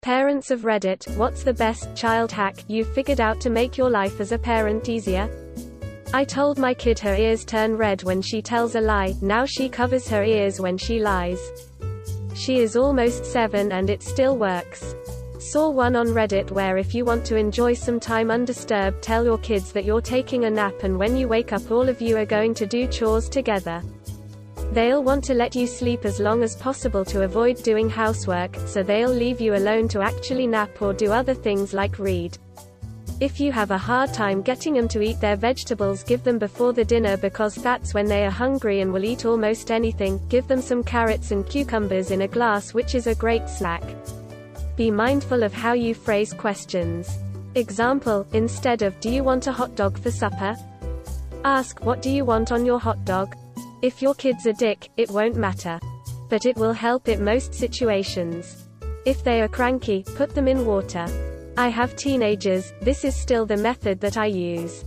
Parents of Reddit, what's the best child hack you've figured out to make your life as a parent easier? I told my kid her ears turn red when she tells a lie, now she covers her ears when she lies. She is almost 7 and it still works. Saw one on Reddit where if you want to enjoy some time undisturbed, tell your kids that you're taking a nap and when you wake up all of you are going to do chores together. They'll want to let you sleep as long as possible to avoid doing housework, so they'll leave you alone to actually nap or do other things like read. If you have a hard time getting them to eat their vegetables, give them before the dinner because that's when they are hungry and will eat almost anything. Give them some carrots and cucumbers in a glass, which is a great snack. Be mindful of how you phrase questions. Example, instead of, "Do you want a hot dog for supper?" ask, "What do you want on your hot dog?" If your kid's a dick, it won't matter. But it will help in most situations. If they are cranky, put them in water. I have teenagers, this is still the method that I use.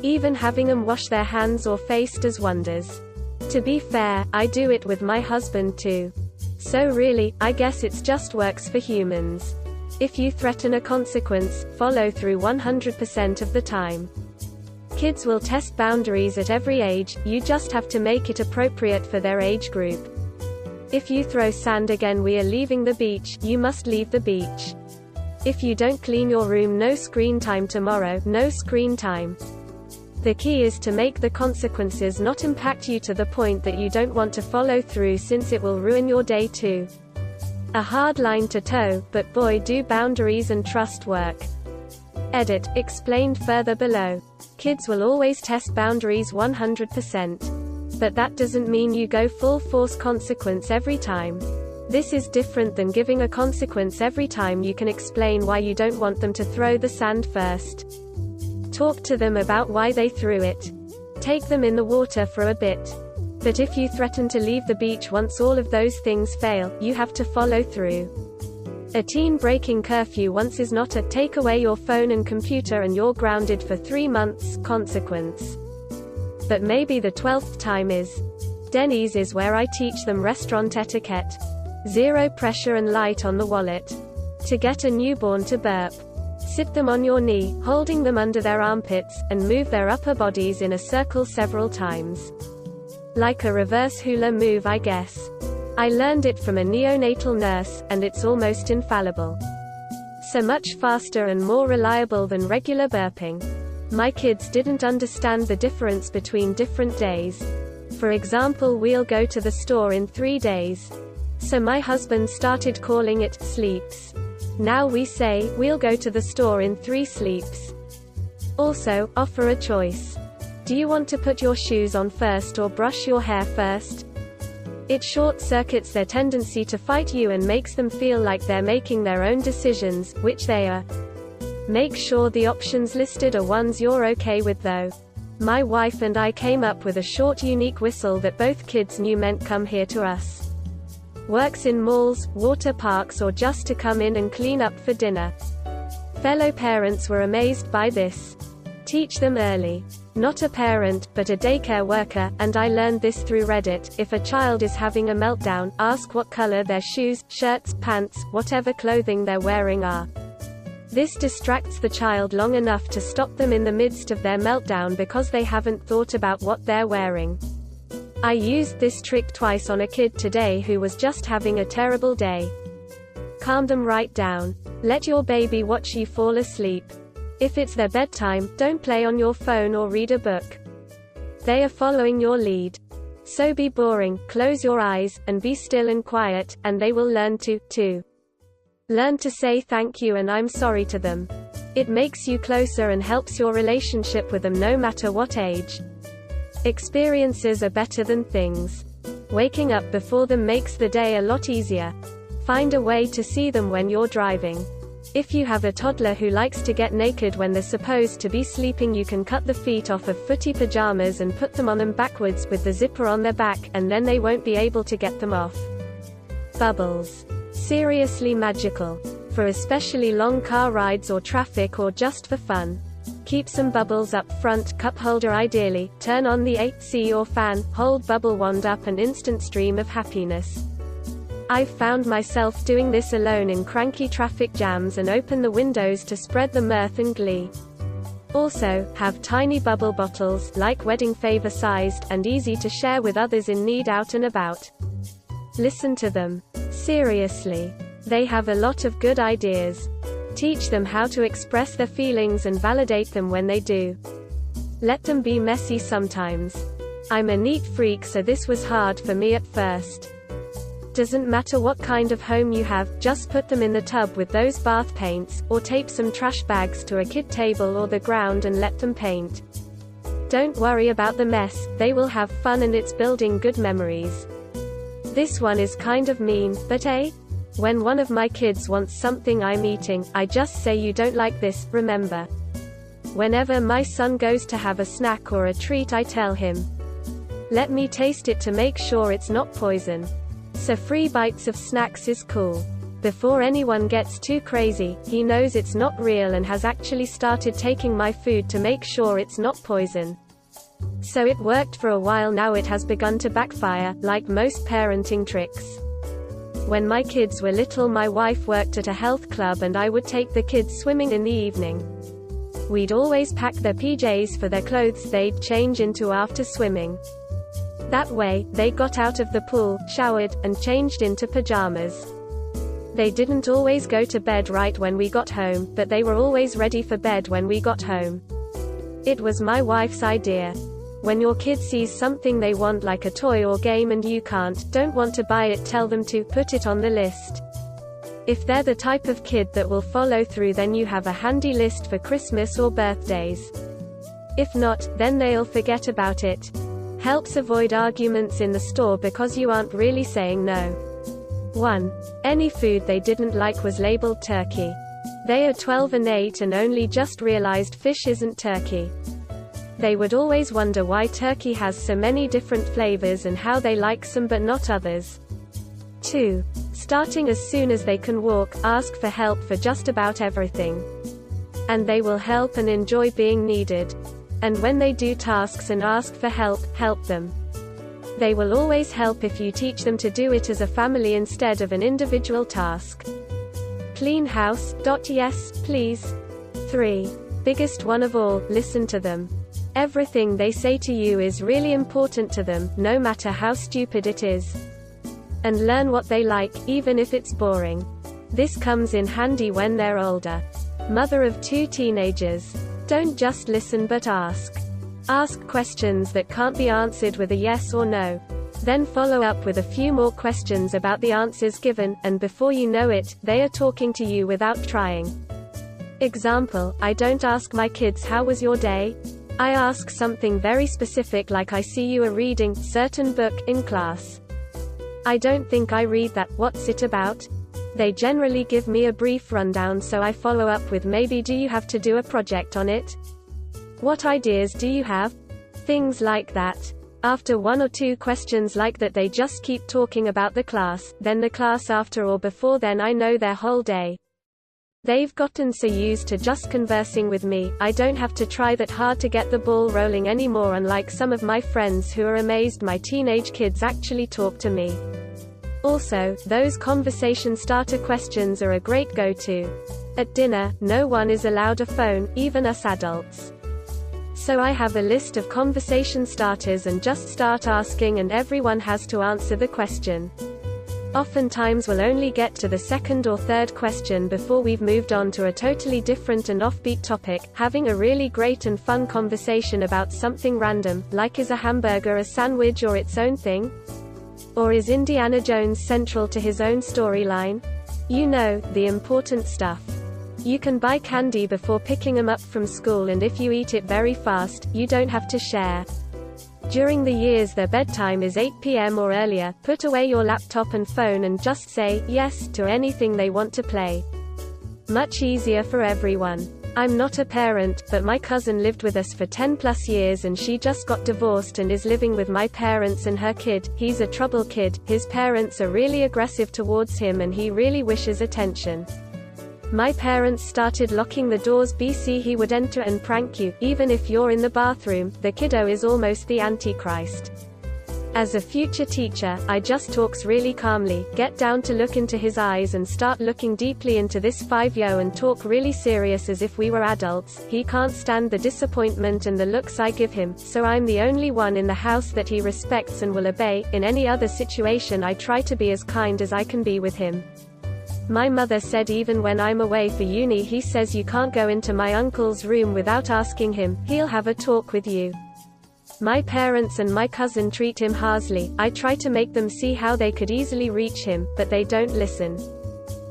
Even having them wash their hands or face does wonders. To be fair, I do it with my husband too. So really, I guess it's just works for humans. If you threaten a consequence, follow through 100% of the time. Kids will test boundaries at every age, you just have to make it appropriate for their age group. If you throw sand again, we are leaving the beach, you must leave the beach. If you don't clean your room, no screen time tomorrow, no screen time. The key is to make the consequences not impact you to the point that you don't want to follow through, since it will ruin your day too. A hard line to toe, but boy do boundaries and trust work. Edit, explained further below. Kids will always test boundaries 100%. But that doesn't mean you go full force consequence every time. This is different than giving a consequence every time. You can explain why you don't want them to throw the sand first. Talk to them about why they threw it. Take them in the water for a bit. But if you threaten to leave the beach once all of those things fail, you have to follow through. A teen breaking curfew once is not a "take away your phone and computer and you're grounded for 3 months" consequence. But maybe the 12th time is. Denny's is where I teach them restaurant etiquette. Zero pressure and light on the wallet. To get a newborn to burp, sit them on your knee, holding them under their armpits, and move their upper bodies in a circle several times. Like a reverse hula move, I guess. I learned it from a neonatal nurse, and it's almost infallible. So much faster and more reliable than regular burping. My kids didn't understand the difference between different days. For example, we'll go to the store in 3 days. So my husband started calling it sleeps. Now we say, we'll go to the store in 3 sleeps. Also, offer a choice. Do you want to put your shoes on first or brush your hair first? It short-circuits their tendency to fight you and makes them feel like they're making their own decisions, which they are. Make sure the options listed are ones you're okay with though. My wife and I came up with a short, unique whistle that both kids knew meant "come here to us." Works in malls, water parks, or just to come in and clean up for dinner. Fellow parents were amazed by this. Teach them early. Not a parent, but a daycare worker, and I learned this through Reddit. If a child is having a meltdown, ask what color their shoes, shirts, pants, whatever clothing they're wearing are. This distracts the child long enough to stop them in the midst of their meltdown because they haven't thought about what they're wearing. I used this trick twice on a kid today who was just having a terrible day. Calm them right down. Let your baby watch you fall asleep. If it's their bedtime, don't play on your phone or read a book. They are following your lead. So be boring, close your eyes, and be still and quiet, and they will learn to learn to say thank you and I'm sorry to them. It makes you closer and helps your relationship with them no matter what age. Experiences are better than things. Waking up before them makes the day a lot easier. Find a way to see them when you're driving. If you have a toddler who likes to get naked when they're supposed to be sleeping, you can cut the feet off of footy pajamas and put them on them backwards with the zipper on their back, and then they won't be able to get them off. Bubbles. Seriously magical. For especially long car rides or traffic or just for fun. Keep some bubbles up front, cup holder ideally, turn on the AC or fan, hold bubble wand up, an instant stream of happiness. I've found myself doing this alone in cranky traffic jams and open the windows to spread the mirth and glee. Also, have tiny bubble bottles, like wedding favor sized, and easy to share with others in need out and about. Listen to them. Seriously. They have a lot of good ideas. Teach them how to express their feelings and validate them when they do. Let them be messy sometimes. I'm a neat freak, so this was hard for me at first. Doesn't matter what kind of home you have, just put them in the tub with those bath paints, or tape some trash bags to a kid table or the ground and let them paint. Don't worry about the mess, they will have fun and it's building good memories. This one is kind of mean, but when one of my kids wants something I'm eating, I just say you don't like this, remember. Whenever my son goes to have a snack or a treat, I tell him, let me taste it to make sure it's not poison. So free bites of snacks is cool. Before anyone gets too crazy, he knows it's not real and has actually started taking my food to make sure it's not poison. So it worked for a while. Now it has begun to backfire, like most parenting tricks. When my kids were little, my wife worked at a health club and I would take the kids swimming in the evening. We'd always pack their PJs for their clothes they'd change into after swimming. That way, they got out of the pool, showered, and changed into pajamas. They didn't always go to bed right when we got home, but they were always ready for bed when we got home. It was my wife's idea. When your kid sees something they want, like a toy or game, and you don't want to buy it, tell them to put it on the list. If they're the type of kid that will follow through, then you have a handy list for Christmas or birthdays. If not, then they'll forget about it. Helps avoid arguments in the store because you aren't really saying no. 1. Any food they didn't like was labeled turkey. They are 12 and 8 and only just realized fish isn't turkey. They would always wonder why turkey has so many different flavors and how they like some but not others. 2. Starting as soon as they can walk, ask for help for just about everything. And they will help and enjoy being needed. And when they do tasks and ask for help, help them. They will always help if you teach them to do it as a family instead of an individual task. Clean house. Yes, please. 3. Biggest one of all, listen to them. Everything they say to you is really important to them, no matter how stupid it is. And learn what they like, even if it's boring. This comes in handy when they're older. Mother of 2 teenagers. Don't just listen but ask. Ask questions that can't be answered with a yes or no. Then follow up with a few more questions about the answers given, and before you know it, they are talking to you without trying. Example, I don't ask my kids how was your day? I ask something very specific, like I see you are reading certain book in class. I don't think I read that, what's it about? They generally give me a brief rundown, so I follow up with maybe do you have to do a project on it? What ideas do you have? Things like that. After 1 or 2 questions like that, they just keep talking about the class, then the class after or before, then I know their whole day. They've gotten so used to just conversing with me, I don't have to try that hard to get the ball rolling anymore, unlike some of my friends who are amazed my teenage kids actually talk to me. Also, those conversation starter questions are a great go-to. At dinner, no one is allowed a phone, even us adults. So I have a list of conversation starters and just start asking, and everyone has to answer the question. Oftentimes we'll only get to the 2nd or 3rd question before we've moved on to a totally different and offbeat topic, having a really great and fun conversation about something random, like is a hamburger a sandwich or its own thing? Or is Indiana Jones central to his own storyline? You know, the important stuff. You can buy candy before picking them up from school, and if you eat it very fast, you don't have to share. During the years their bedtime is 8 p.m. or earlier, put away your laptop and phone and just say yes to anything they want to play. Much easier for everyone. I'm not a parent, but my cousin lived with us for 10+ years and she just got divorced and is living with my parents and her kid. He's a trouble kid, his parents are really aggressive towards him and he really wishes attention. My parents started locking the doors BC he would enter and prank you, even if you're in the bathroom. The kiddo is almost the Antichrist. As a future teacher, I just talks really calmly, get down to look into his eyes and start looking deeply into this 5-year and talk really serious as if we were adults. He can't stand the disappointment and the looks I give him, so I'm the only one in the house that he respects and will obey. In any other situation I try to be as kind as I can be with him. My mother said even when I'm away for uni he says you can't go into my uncle's room without asking him, he'll have a talk with you. My parents and my cousin treat him harshly. I try to make them see how they could easily reach him, but they don't listen.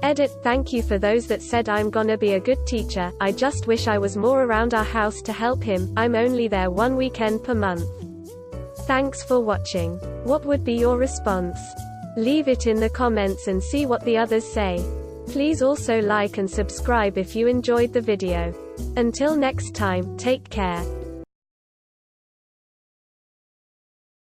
Edit. Thank you for those that said I'm gonna be a good teacher. I just wish I was more around our house to help him. I'm only there 1 weekend per month. Thanks for watching. What would be your response? Leave it in the comments and see what the others say. Please also like and subscribe if you enjoyed the video. Until next time, take care.